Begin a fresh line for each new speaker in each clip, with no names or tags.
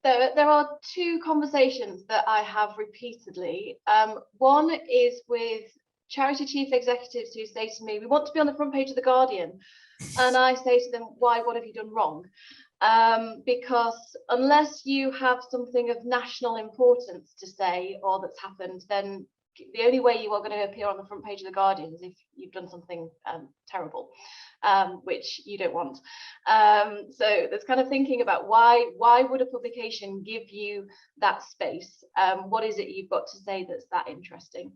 There are two conversations that I have repeatedly. One is with charity chief executives who say to me, we want to be on the front page of The Guardian. And I say to them, why, what have you done wrong? Because unless you have something of national importance to say or that's happened, then the only way you are going to appear on the front page of The Guardian is if you've done something terrible, which you don't want. So there's kind of thinking about why would a publication give you that space? What is it you've got to say that's that interesting?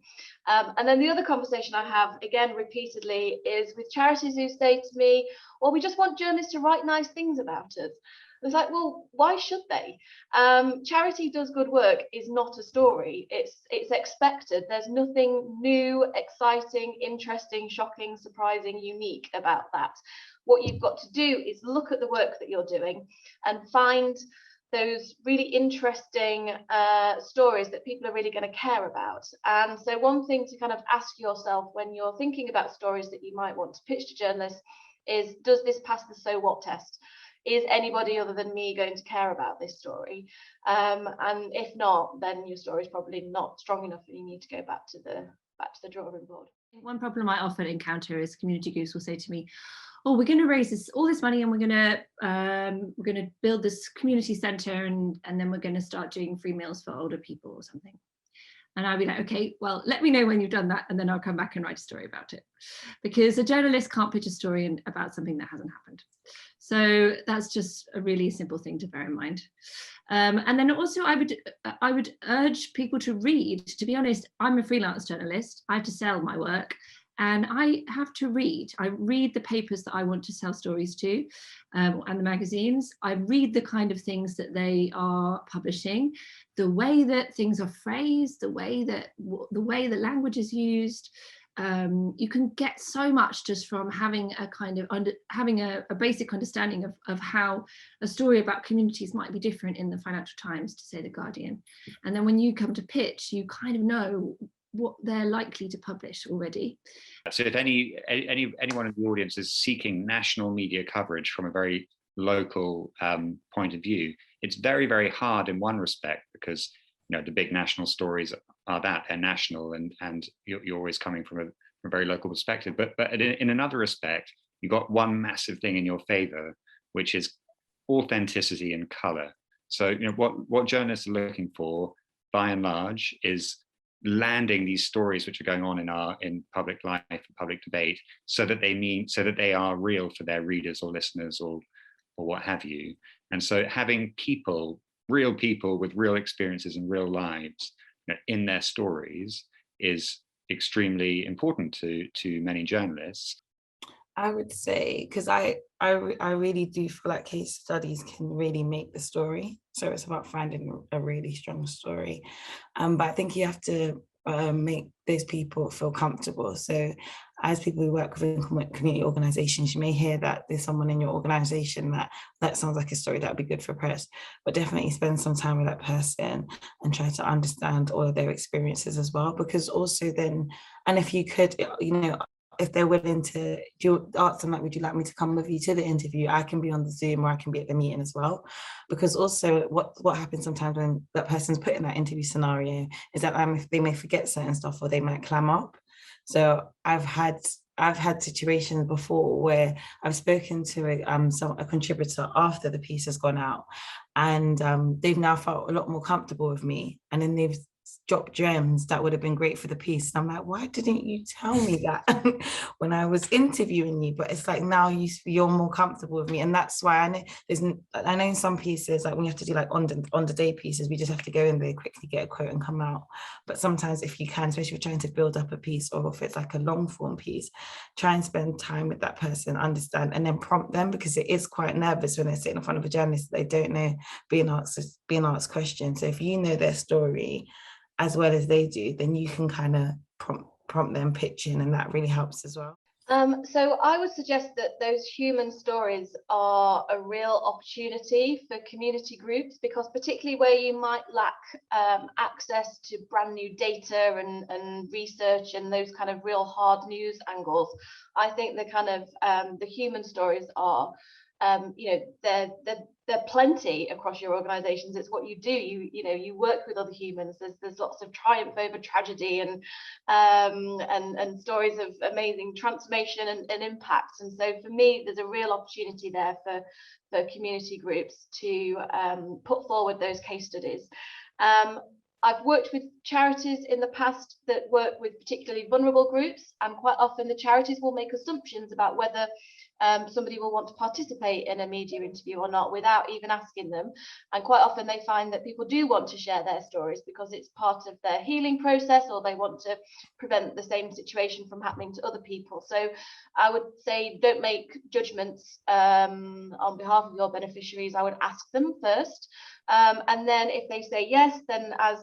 And then the other conversation I have, again, repeatedly, is with charities who say to me, well, we just want journalists to write nice things about us. It's like, well, why should they? Charity does good work is not a story. It's expected. There's nothing new, exciting, interesting, shocking, surprising, unique about that. What you've got to do is look at the work that you're doing and find those really interesting stories that people are really going to care about. And so one thing to kind of ask yourself when you're thinking about stories that you might want to pitch to journalists is, does this pass the so what test? Is anybody other than me going to care about this story? And if not, then your story is probably not strong enough and you need to go back to the drawing board.
One problem I often encounter is community groups will say to me, oh, we're going to raise all this money and we're going to build this community centre and then we're going to start doing free meals for older people or something. And I'll be like, okay, well, let me know when you've done that and then I'll come back and write a story about it. Because a journalist can't pitch a story about something that hasn't happened. So that's just a really simple thing to bear in mind. And then also I would urge people to read. To be honest, I'm a freelance journalist. I have to sell my work. And I have to read. I read the papers that I want to sell stories to, and the magazines. I read the kind of things that they are publishing, the way that things are phrased, the way the language is used. You can get so much just from having a kind of having a basic understanding of how a story about communities might be different in the Financial Times to, say, The Guardian. And then when you come to pitch, you kind of know what they're likely to publish already.
So if anyone in the audience is seeking national media coverage from a very local point of view, it's very, very hard in one respect because the big national stories are that they're national and you're always coming from a very local perspective. But in another respect, you've got one massive thing in your favor, which is authenticity and color. So what journalists are looking for, by and large, is landing these stories which are going on in public life and public debate so that they are real for their readers or listeners or what have you. And so having real people with real experiences and real lives in their stories is extremely important to many journalists.
I would say, because I really do feel like case studies can really make the story. So it's about finding a really strong story. But I think you have to make those people feel comfortable. So as people who work within community organisations, you may hear that there's someone in your organisation that sounds like a story that would be good for press, but definitely spend some time with that person and try to understand all of their experiences as well. Because also then, and if you could, if they're willing to, ask them, like, would you like me to come with you to the interview? I can be on the Zoom or I can be at the meeting as well. Because also what happens sometimes when that person's put in that interview scenario is that they may forget certain stuff or they might clam up. So I've had situations before where I've spoken to a contributor after the piece has gone out, and they've now felt a lot more comfortable with me, and then they've dropped gems that would have been great for the piece. And I'm like, why didn't you tell me that when I was interviewing you? But it's like now you're more comfortable with me, and that's why I know in some pieces, like when you have to do like on the day pieces, we just have to go in there quickly, get a quote and come out. But sometimes if you can, especially if you're trying to build up a piece, or if it's like a long form piece, try and spend time with that person, understand, and then prompt them, because it is quite nervous when they're sitting in front of a journalist. They don't know being asked questions. So if you know their story as well as they do, then you can kind of prompt them pitching, and that really helps as well.
So I would suggest that those human stories are a real opportunity for community groups, because particularly where you might lack access to brand new data and research and those kind of real hard news angles, I think the kind of the human stories are They're plenty across your organizations. It's what you do. You work with other humans. There's lots of triumph over tragedy and stories of amazing transformation and impact. And so for me, there's a real opportunity there for community groups to put forward those case studies. I've worked with charities in the past that work with particularly vulnerable groups, and quite often the charities will make assumptions about whether somebody will want to participate in a media interview or not without even asking them. And quite often they find that people do want to share their stories because it's part of their healing process, or they want to prevent the same situation from happening to other people. So I would say don't make judgments on behalf of your beneficiaries. I would ask them first. And then if they say yes, then as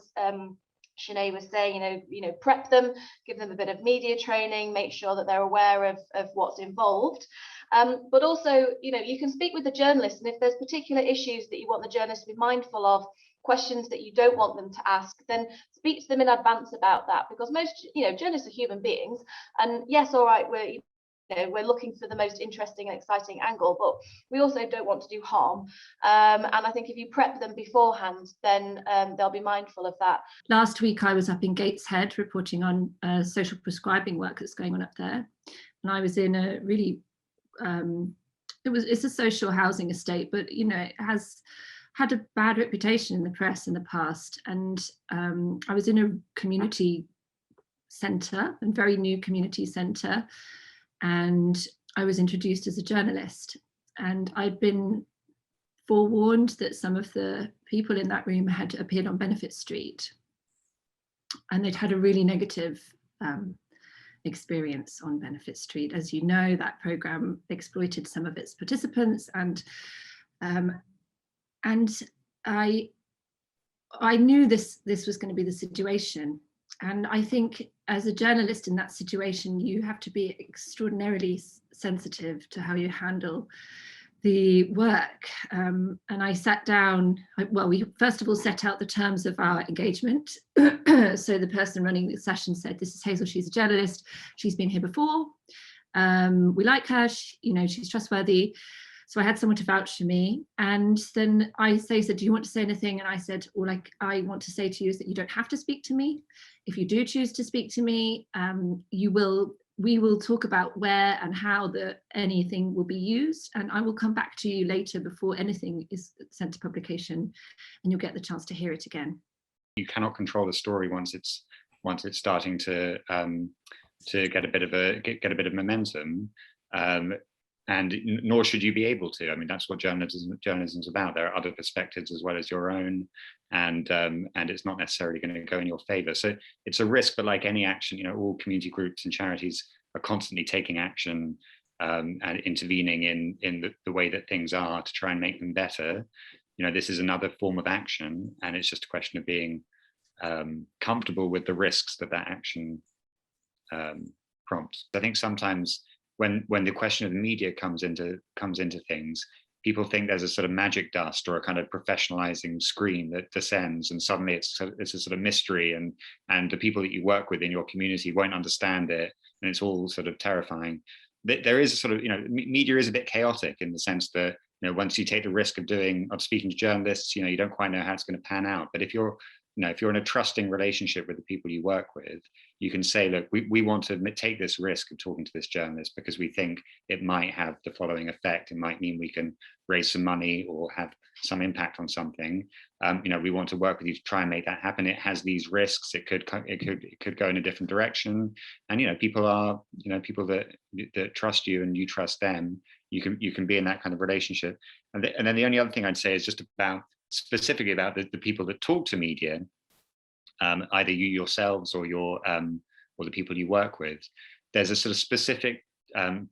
Sinead was saying, prep them, give them a bit of media training, make sure that they're aware of what's involved. But also, you can speak with the journalist, and if there's particular issues that you want the journalist to be mindful of, questions that you don't want them to ask, then speak to them in advance about that, because most, journalists are human beings, and yes, all right, we're looking for the most interesting and exciting angle, but we also don't want to do harm. And I think if you prep them beforehand, then they'll be mindful of that.
Last week, I was up in Gateshead reporting on social prescribing work that's going on up there. And I was in a really, it's a social housing estate, but, it has had a bad reputation in the press in the past. And I was in a community centre, a very new community centre. And I was introduced as a journalist, and I'd been forewarned that some of the people in that room had appeared on Benefit Street, and they'd had a really negative experience on Benefit Street. As you know, that programme exploited some of its participants, and I knew this was going to be the situation. And I think as a journalist in that situation, you have to be extraordinarily sensitive to how you handle the work. And I sat down, we first of all set out the terms of our engagement. So the person running the session said, "This is Hazel, she's a journalist. She's been here before. We like her, she's trustworthy." So I had someone to vouch for me. And then they said, "Do you want to say anything?" And I said, "All I want to say to you is that you don't have to speak to me. If you do choose to speak to me, we will talk about where and how anything will be used. And I will come back to you later before anything is sent to publication, and you'll get the chance to hear it again."
You cannot control the story once it's starting to get a bit of momentum. And nor should you be able to. I mean, that's what journalism's about. There are other perspectives as well as your own, and it's not necessarily going to go in your favor. So it's a risk, but like any action, all community groups and charities are constantly taking action and intervening in the way that things are to try and make them better. This is another form of action, and it's just a question of being comfortable with the risks that action prompts. I think sometimes when the question of the media comes into things, people think there's a sort of magic dust or a kind of professionalizing screen that descends, and suddenly it's a sort of mystery, and the people that you work with in your community won't understand it, and it's all sort of terrifying. There is a sort of, media is a bit chaotic in the sense that, once you take the risk of speaking to journalists, you don't quite know how it's going to pan out. But if you're in a trusting relationship with the people you work with, you can say, look, we want to take this risk of talking to this journalist because we think it might have the following effect. It might mean we can raise some money or have some impact on something. We want to work with you to try and make that happen. It has these risks. It could go in a different direction. And people that trust you and you trust them. You can be in that kind of relationship. And then the only other thing I'd say is just specifically about the people that talk to media, either you yourselves or or the people you work with. There's a sort of specific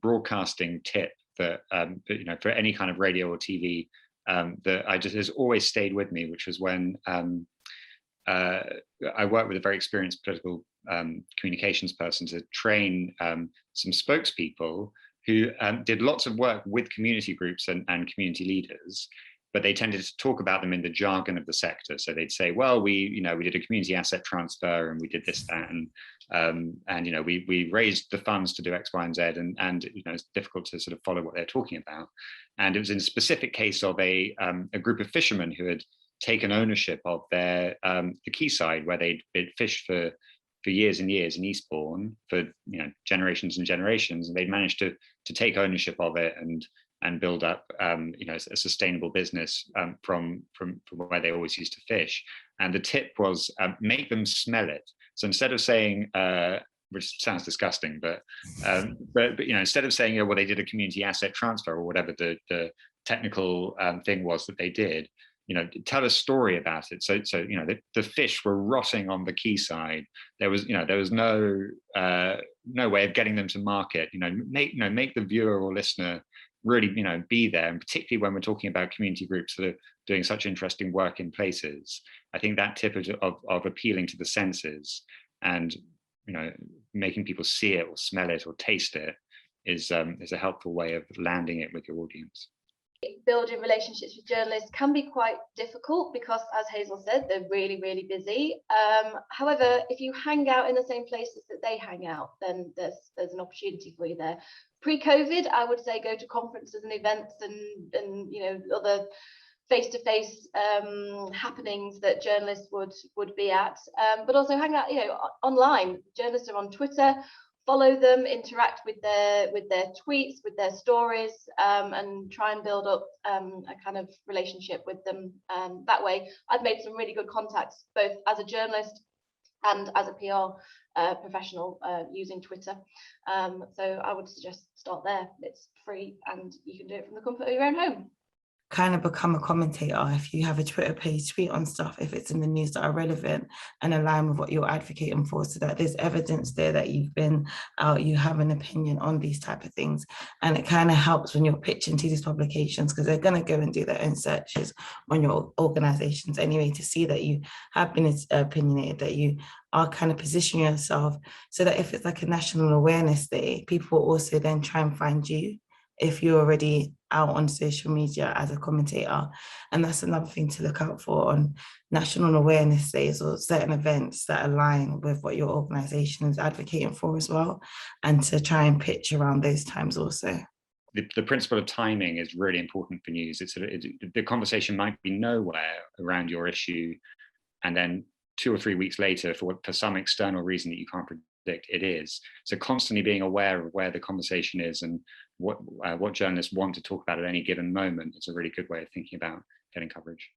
broadcasting tip that for any kind of radio or TV that has always stayed with me, which was when I worked with a very experienced political communications person to train some spokespeople who did lots of work with community groups and community leaders but they tended to talk about them in the jargon of the sector. So they'd say, well, we did a community asset transfer, and we did this, that, and we raised the funds to do X, Y, and Z, and it's difficult to sort of follow what they're talking about. And it was in a specific case of a group of fishermen who had taken ownership of the quayside, where they'd fished for years and years in Eastbourne for generations and generations, and they'd managed to take ownership of it and build up a sustainable business from where they always used to fish. And the tip was make them smell it. So instead of saying, which sounds disgusting, but instead of saying, well, they did a community asset transfer or whatever the technical thing was that they did, tell a story about it. So the fish were rotting on the quayside. There was no way of getting them to market. Make the viewer or listener really be there, and particularly when we're talking about community groups that are doing such interesting work in places. I think that tip of appealing to the senses and making people see it or smell it or taste it is a helpful way of landing it with your audience.
Building relationships with journalists can be quite difficult because, as Hazel said, they're really, really busy. However, if you hang out in the same places that they hang out, then there's an opportunity for you there. Pre-COVID, I would say go to conferences and events and other face-to-face happenings that journalists would be at, but also hang out online. Journalists are on Twitter. Follow them, interact with their tweets, with their stories, and try and build up a kind of relationship with them. That way, I've made some really good contacts, both as a journalist and as a PR professional using Twitter. So I would suggest start there. It's free and you can do it from the comfort of your own home.
Kind of become a commentator. If you have a Twitter page, tweet on stuff if it's in the news that are relevant and align with what you're advocating for, so that there's evidence there that you've been out, you have an opinion on these type of things. And it kind of helps when you're pitching to these publications, because they're going to go and do their own searches on your organizations anyway to see that you have been opinionated, that you are kind of positioning yourself, so that if it's like a national awareness day, people will also then try and find you if you're already out on social media as a commentator. And that's another thing to look out for on national awareness days or certain events that align with what your organization is advocating for as well, and to try and pitch around those times also.
The principle of timing is really important for news. The conversation might be nowhere around your issue, and then 2 or 3 weeks later, for some external reason that you can't predict, it is. So constantly being aware of where the conversation is and what journalists want to talk about at any given moment is a really good way of thinking about getting coverage.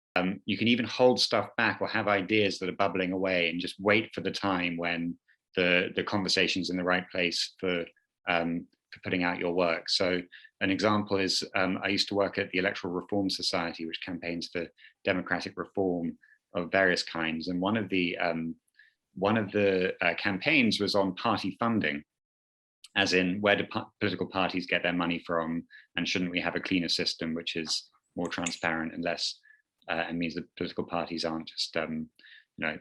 You can even hold stuff back or have ideas that are bubbling away and just wait for the time when the conversation's in the right place for putting out your work. So an example is I used to work at the Electoral Reform Society, which campaigns for democratic reform of various kinds, and one of the campaigns was on party funding, as in where do political parties get their money from, and shouldn't we have a cleaner system which is more transparent and less and means that political parties aren't just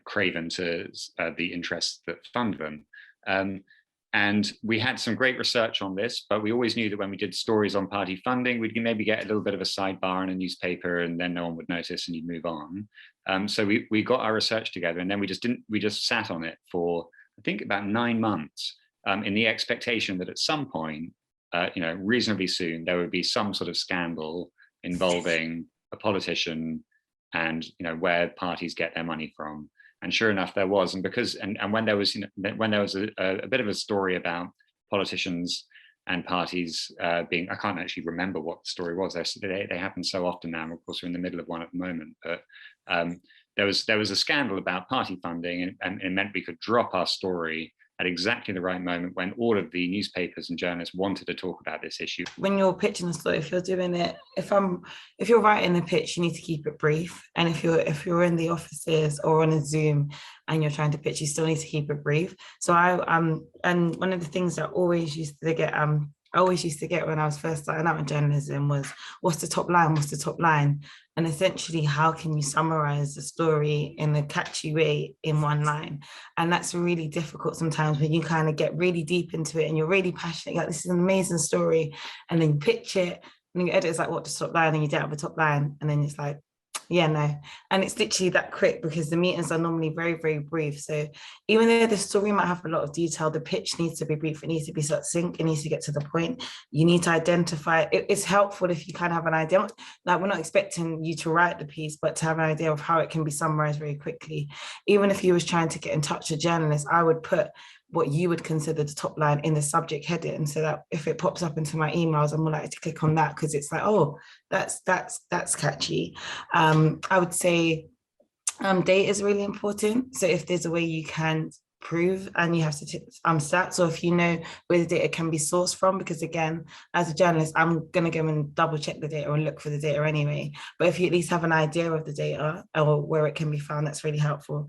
craven to the interests that fund them. And we had some great research on this, but we always knew that when we did stories on party funding, we'd maybe get a little bit of a sidebar in a newspaper, and then no one would notice and you'd move on. So we got our research together, and then we just sat on it for, I think, about 9 months, in the expectation that at some point, reasonably soon, there would be some sort of scandal involving a politician and where parties get their money from. And sure enough, there was. And when there was a bit of a story about politicians and parties being, I can't actually remember what the story was. They happen so often now. Of course, we're in the middle of one at the moment. But there was a scandal about party funding, and it meant we could drop our story at exactly the right moment when all of the newspapers and journalists wanted to talk about this issue.
When you're pitching a story, if you're doing it, if you're writing a pitch, you need to keep it brief. And if you're in the offices or on a Zoom and you're trying to pitch, you still need to keep it brief. So and one of the things that I always used to get when I was first starting out in journalism was, what's the top line? What's the top line? And essentially, how can you summarize the story in a catchy way in one line? And that's really difficult sometimes when you kind of get really deep into it and you're really passionate, like, this is an amazing story, and then you pitch it, and your editor's like, what, the top line? And you don't have a top line, and then it's like, yeah, no. And it's literally that quick, because the meetings are normally very, very brief. So even though the story might have a lot of detail, the pitch needs to be brief, it needs to be succinct, it needs to get to the point. You need to identify, it's helpful if you kind of have an idea, like we're not expecting you to write the piece, but to have an idea of how it can be summarized very quickly. Even if you was trying to get in touch with journalists, I would put what you would consider the top line in the subject heading, so that if it pops up into my emails, I'm more likely to click on that, because it's like, oh, that's catchy. I would say data is really important. So if there's a way you can prove, and you have stats, or if you know where the data can be sourced from, because again, as a journalist, I'm going to go and double check the data and look for the data anyway, but if you at least have an idea of the data or where it can be found, that's really helpful.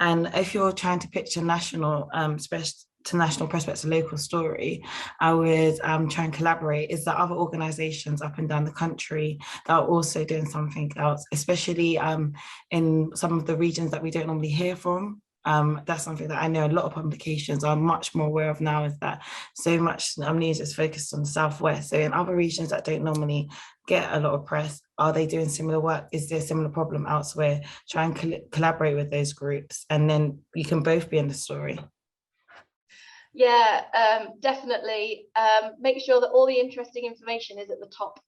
And if you're trying to pitch a national to national prospects, a local story, I would try and collaborate. Is there other organizations up and down the country that are also doing something else, especially in some of the regions that we don't normally hear from? That's something that I know a lot of publications are much more aware of now, is that so much news is focused on the Southwest. So in other regions that don't normally get a lot of press, are they doing similar work? Is there a similar problem elsewhere? Try and collaborate with those groups, and then you can both be in the story.
Yeah, definitely. Make sure that all the interesting information is at the top.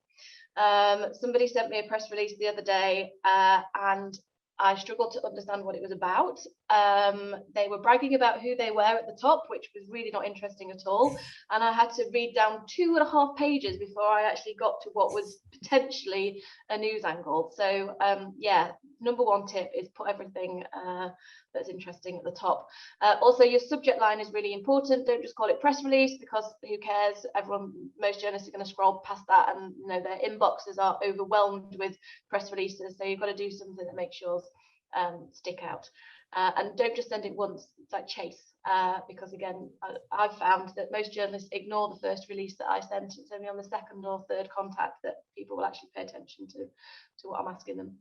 Somebody sent me a press release the other day, and I struggled to understand what it was about. They were bragging about who they were at the top, which was really not interesting at all. And I had to read down 2.5 pages before I actually got to what was potentially a news angle. So yeah, number one tip is put everything that's interesting at the top. Also, your subject line is really important. Don't just call it press release, because who cares? Most journalists are going to scroll past that, and you know, their inboxes are overwhelmed with press releases. So you've got to do something that makes yours stick out. And don't just send it once. It's like chase, because again, I've found that most journalists ignore the first release that I sent. It's only on the second or third contact that people will actually pay attention to what I'm asking them.